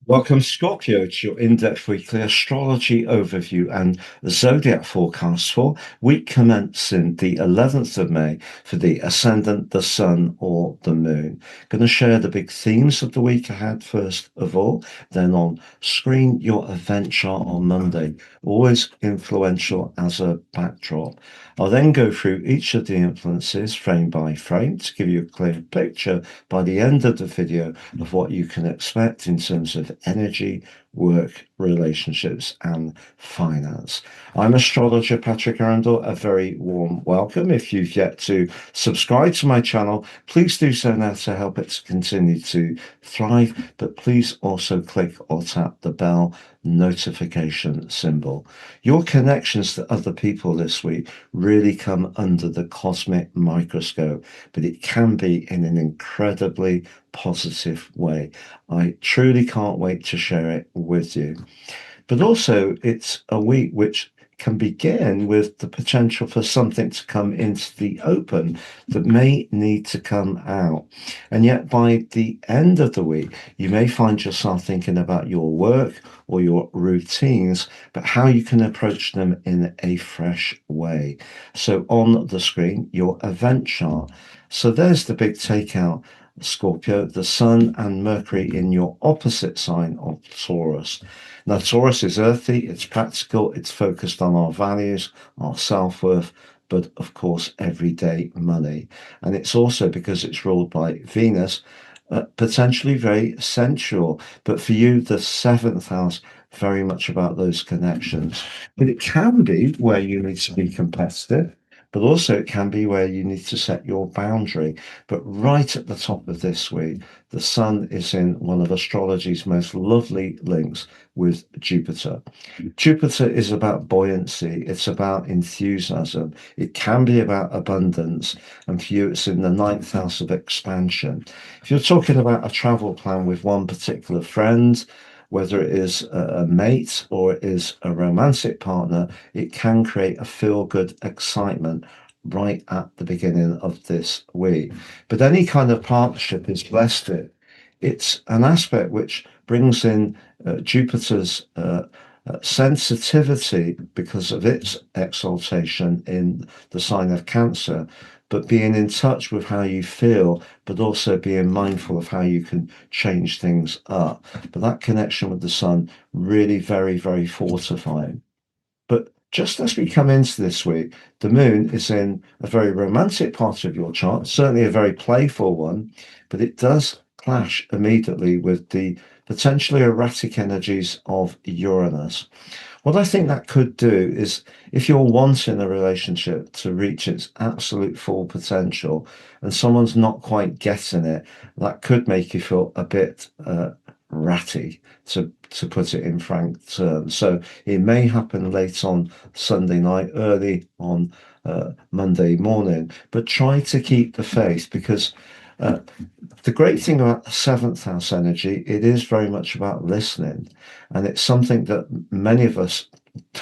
Welcome, Scorpio, to your in-depth weekly astrology overview and zodiac forecast for week commencing the 11th of May for the ascendant, the sun, or the moon. Going to share the big themes of the week ahead first of all, then on screen your event chart on Monday, always influential as a backdrop. I'll then go through each of the influences frame by frame to give you a clear picture by the end of the video of what you can expect in terms of energy, work, relationships, and finance. I'm astrologer Patrick Arundel. A very warm welcome. If you've yet to subscribe to my channel, please do so now to help it to continue to thrive. But please also click or tap the bell notification symbol. Your connections to other people this week really come under the cosmic microscope, but it can be in an incredibly positive way. I truly can't wait to share it with you. But also, it's a week which can begin with the potential for something to come into the open that may need to come out. And yet, by the end of the week, you may find yourself thinking about your work or your routines, but how you can approach them in a fresh way. So, on the screen, your event chart. So, there's the big takeout. Scorpio, the Sun and Mercury in your opposite sign of Taurus. Now, Taurus is earthy, it's practical, it's focused on our values, our self-worth, but of course, everyday money. And it's also, because it's ruled by Venus, potentially very sensual. But for you, the seventh house, very much about those connections. But it can be where you need to be competitive, but also it can be where you need to set your boundary. But right at the top of this week, the sun is in one of astrology's most lovely links with Jupiter. Jupiter is about buoyancy, it's about enthusiasm, it can be about abundance, and for you, it's in the ninth house of expansion. If you're talking about a travel plan with one particular friend, whether it is a mate or it is a romantic partner, it can create a feel-good excitement right at the beginning of this week. But any kind of partnership is blessed. It's an aspect which brings in Jupiter's sensitivity because of its exaltation in the sign of Cancer, but being in touch with how you feel, but also being mindful of how you can change things up. But that connection with the sun, really very, very fortifying. But just as we come into this week, the moon is in a very romantic part of your chart, certainly a very playful one, but it does clash immediately with the potentially erratic energies of Uranus. What I think that could do is, if you're wanting a relationship to reach its absolute full potential and someone's not quite getting it, that could make you feel a bit ratty, to put it in frank terms. So it may happen late on Sunday night, early on Monday morning, but try to keep the faith, because the great thing about the seventh house energy, it is very much about listening. And it's something that many of us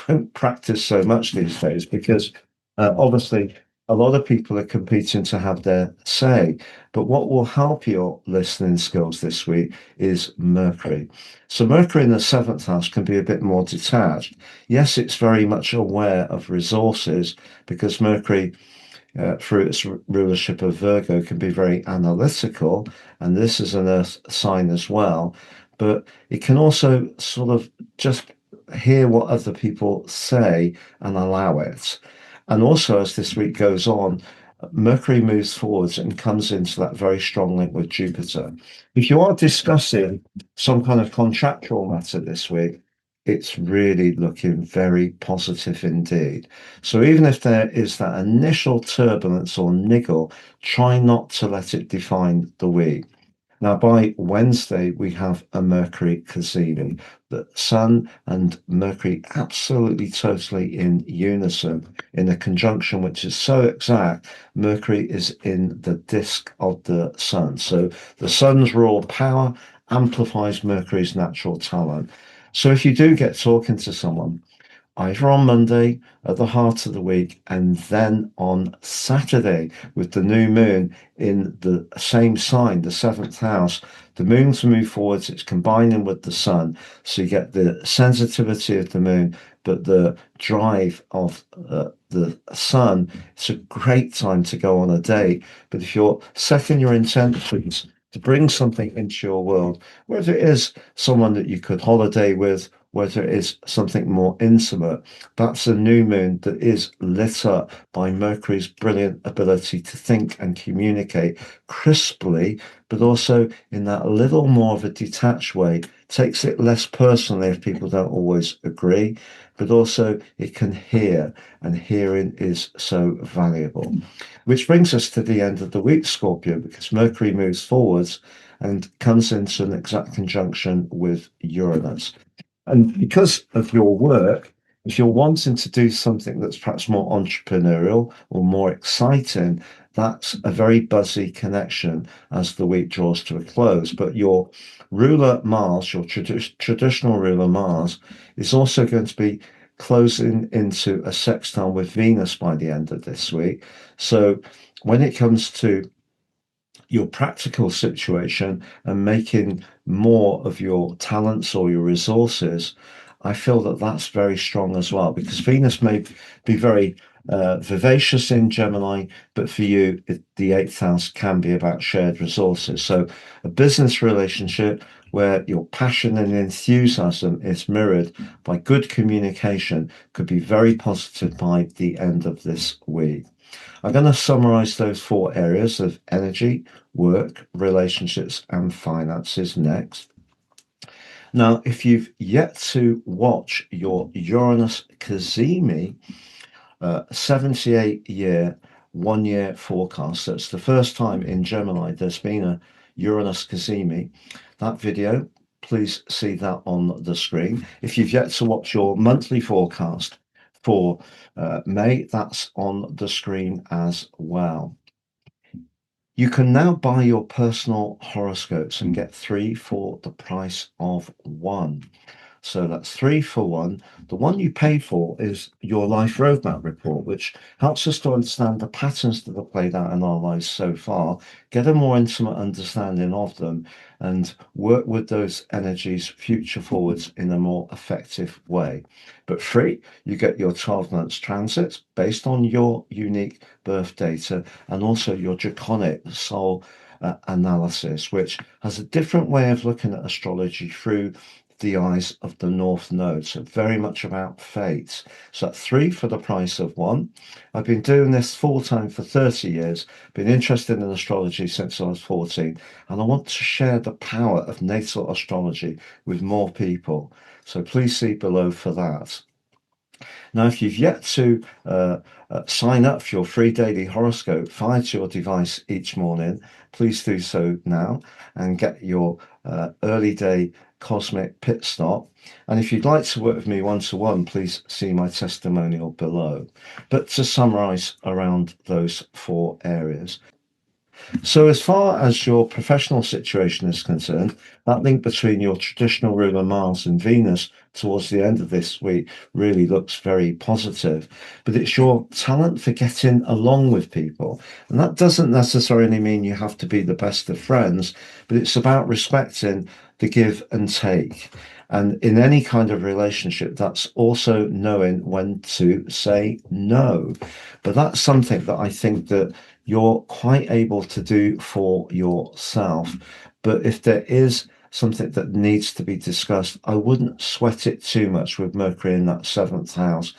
don't practice so much these days, because obviously a lot of people are competing to have their say. But what will help your listening skills this week is Mercury. So Mercury in the seventh house can be a bit more detached. Yes, it's very much aware of resources, because Mercury, through its rulership of Virgo, can be very analytical, and this is an earth sign as well. But it can also sort of just hear what other people say and allow it. And also, as this week goes on, Mercury moves forwards and comes into that very strong link with Jupiter. If you are discussing some kind of contractual matter this week, it's really looking very positive indeed. So even if there is that initial turbulence or niggle, try not to let it define the week. Now, by Wednesday, we have a Mercury cazimi. The Sun and Mercury absolutely totally in unison in a conjunction which is so exact. Mercury is in the disk of the Sun. So the Sun's raw power amplifies Mercury's natural talent. So if you do get talking to someone, either on Monday at the heart of the week, and then on Saturday with the new moon in the same sign, the seventh house, The moon's move forwards, it's combining with the sun. So you get the sensitivity of the moon, but the drive of the sun. It's a great time to go on a date. But if you're setting your intentions to bring something into your world, whether it is someone that you could holiday with, whether it is something more intimate, that's a new moon that is lit up by Mercury's brilliant ability to think and communicate crisply, but also in that little more of a detached way. Takes it less personally if people don't always agree, but also it can hear, and hearing is so valuable. Which brings us to the end of the week, Scorpio, because Mercury moves forwards and comes into an exact conjunction with Uranus. And because of your work, if you're wanting to do something that's perhaps more entrepreneurial or more exciting, that's a very buzzy connection as the week draws to a close. But your ruler Mars, your traditional ruler Mars, is also going to be closing into a sextile with Venus by the end of this week. So when it comes to your practical situation and making more of your talents or your resources, I feel that that's very strong as well, because Venus may be very vivacious in Gemini, but for you, the eighth house can be about shared resources. So a business relationship where your passion and enthusiasm is mirrored by good communication could be very positive by the end of this week. I'm going to summarize those four areas of energy, work, relationships, and finances next. Now, if you've yet to watch your Uranus Cazimi 78-year, 1 year forecast, that's the first time in Gemini there's been a Uranus Cazimi, that video, please see that on the screen. If you've yet to watch your monthly forecast for May, that's on the screen as well. You can now buy your personal horoscopes and get 3 for the price of 1. So that's 3 for 1. The one you pay for is your life roadmap report, which helps us to understand the patterns that have played out in our lives so far, get a more intimate understanding of them, and work with those energies future forwards in a more effective way. But free, you get your 12 months transits based on your unique birth data and also your draconic soul analysis, which has a different way of looking at astrology through the eyes of the North Node. So very much about fate. So that's 3 for the price of 1. I've been doing this full time for 30 years, been interested in astrology since I was 14, and I want to share the power of natal astrology with more people. So please see below for that. Now, if you've yet to sign up for your free daily horoscope fired to your device each morning, please do so now and get your early day cosmic pit stop. And if you'd like to work with me one-to-one, please see my testimonial below. But to summarize around those 4 areas. So as far as your professional situation is concerned, that link between your traditional ruler Mars and Venus towards the end of this week really looks very positive. But it's your talent for getting along with people. And that doesn't necessarily mean you have to be the best of friends, but it's about respecting the give and take. And in any kind of relationship, that's also knowing when to say no. But that's something that I think that you're quite able to do for yourself. But if there is something that needs to be discussed, I wouldn't sweat it too much with Mercury in that 7th house,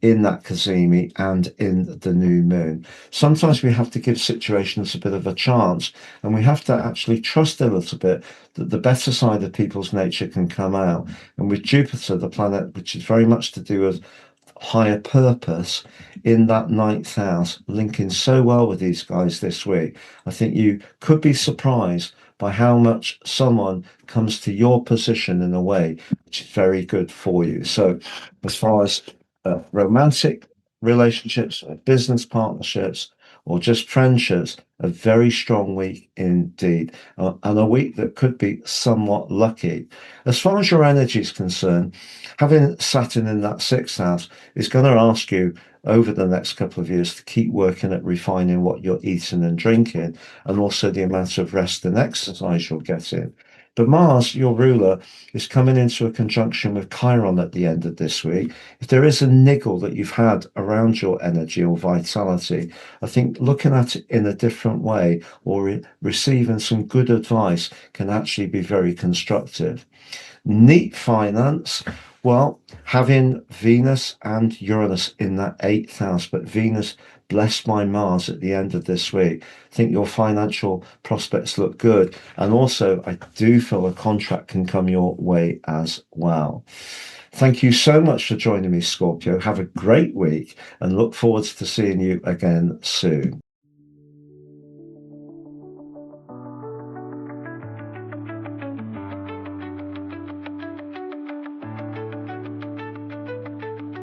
in that Cazimi, and in the new moon. Sometimes we have to give situations a bit of a chance, and we have to actually trust a little bit that the better side of people's nature can come out. And with Jupiter, the planet, which is very much to do with higher purpose in that 9th house, linking so well with these guys this week, I think you could be surprised by how much someone comes to your position in a way which is very good for you. So as far as romantic relationships, business partnerships, or just friendships, a very strong week indeed, and a week that could be somewhat lucky. As far as your energy is concerned, having Saturn in that 6th house is going to ask you over the next couple of years to keep working at refining what you're eating and drinking, and also the amount of rest and exercise you're getting. But Mars, your ruler, is coming into a conjunction with Chiron at the end of this week. If there is a niggle that you've had around your energy or vitality, I think looking at it in a different way or receiving some good advice can actually be very constructive. Neat finance. Well, having Venus and Uranus in that 8th house, but Venus blessed by Mars at the end of this week, I think your financial prospects look good. And also, I do feel a contract can come your way as well. Thank you so much for joining me, Scorpio. Have a great week and look forward to seeing you again soon.